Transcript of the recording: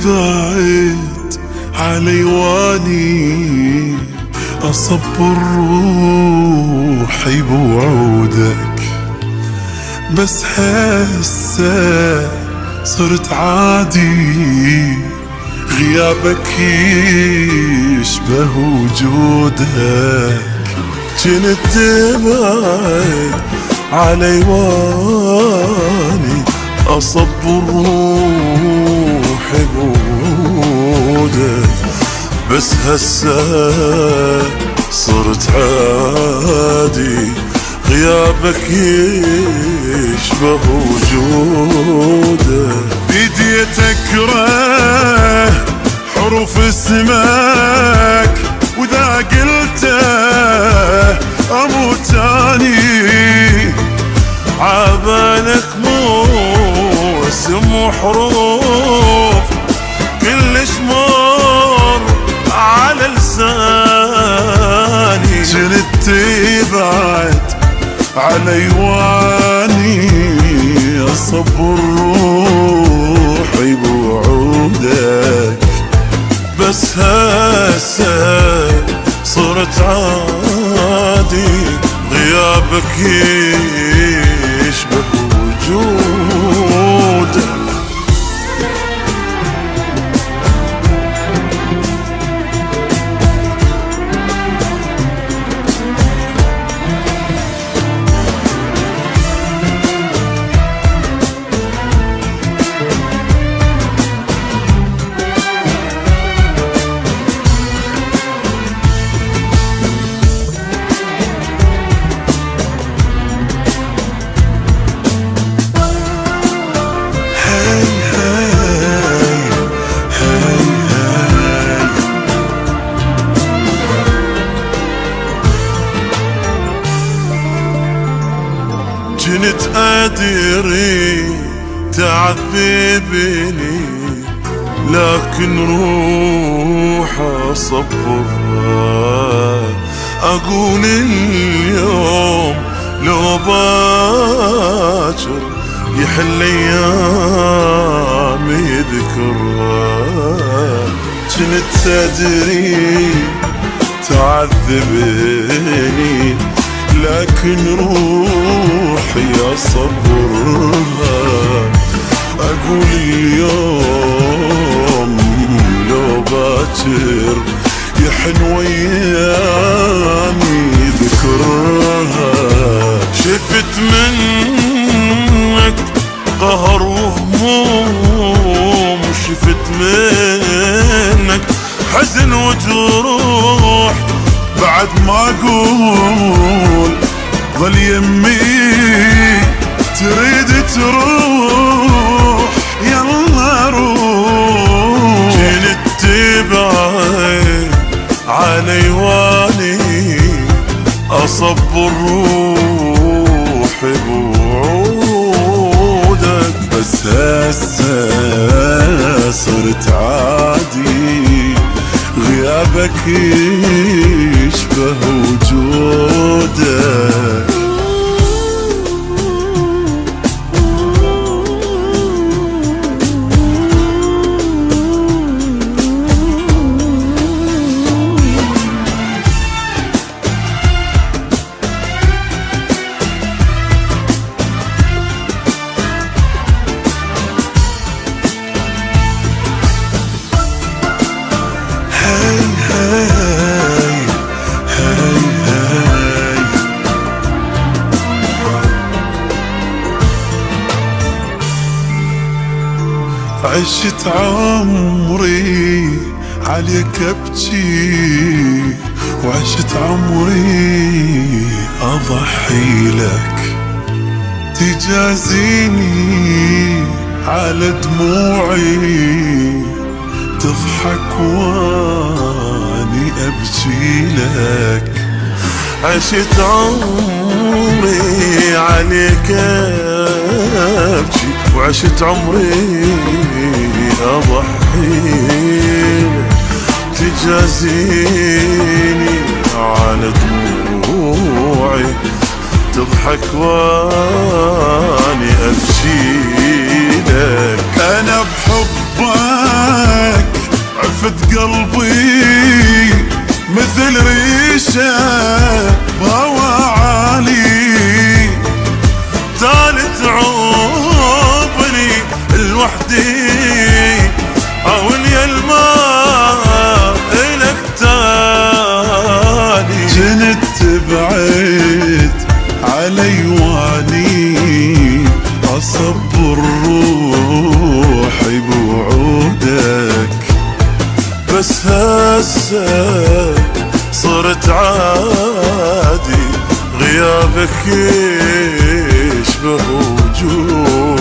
تبعد علي واني أصبر روحي بوعودك، بس هسه صرت عادي غيابك يشبه وجودك. كنت تبعد علي واني أصبر روحي بوعودك، بس هسه صرت عادي غيابك يشبه وجودك. بديت اكره حروف اسمك، واذا قلته اموت اني عبالك مو اسم وحروف كلش مر على لساني. كنت تبعد علي واني أصبر روحي بوعودك، بس هسه صرت عادي غيابك يشبه وجودك. كنت أدري تعذبني، لكن روح أصبرها. أقول اليوم لو باكر يحل أيامي ذكرها. كنت أدري تعذبني، لكن روحي أصبرها. أقول اليوم لو باكر يحن ويامي ذكرها. شفت منك قهر وهموم، شفت منك حزن وجروح، بعد ما أقول ظل يمي تريد تروح، يلا روح. كنت تبعد علي واني أصبر روحي بوعودك، بس هسه صرت عادي غيابك يشبه وجودك. عشت عمري عليك ابكي، وعشت عمري اضحي لك. تجازيني على دموعي، تضحك واني ابكي لك. عشت عمري عليك ابكي، وعشت عمري اضحي لك. تجازيني على دموعي، تضحك واني ابكي لك. انا بحبك قلبي مثل ريشة بهوى عالي، تالت عوبني الوحدي عاوني الماء إلك تالي. جنت تبعد علي واني اصبر روحي بوعودك، بس هسه صرت عادي غيابك يشبه وجودك.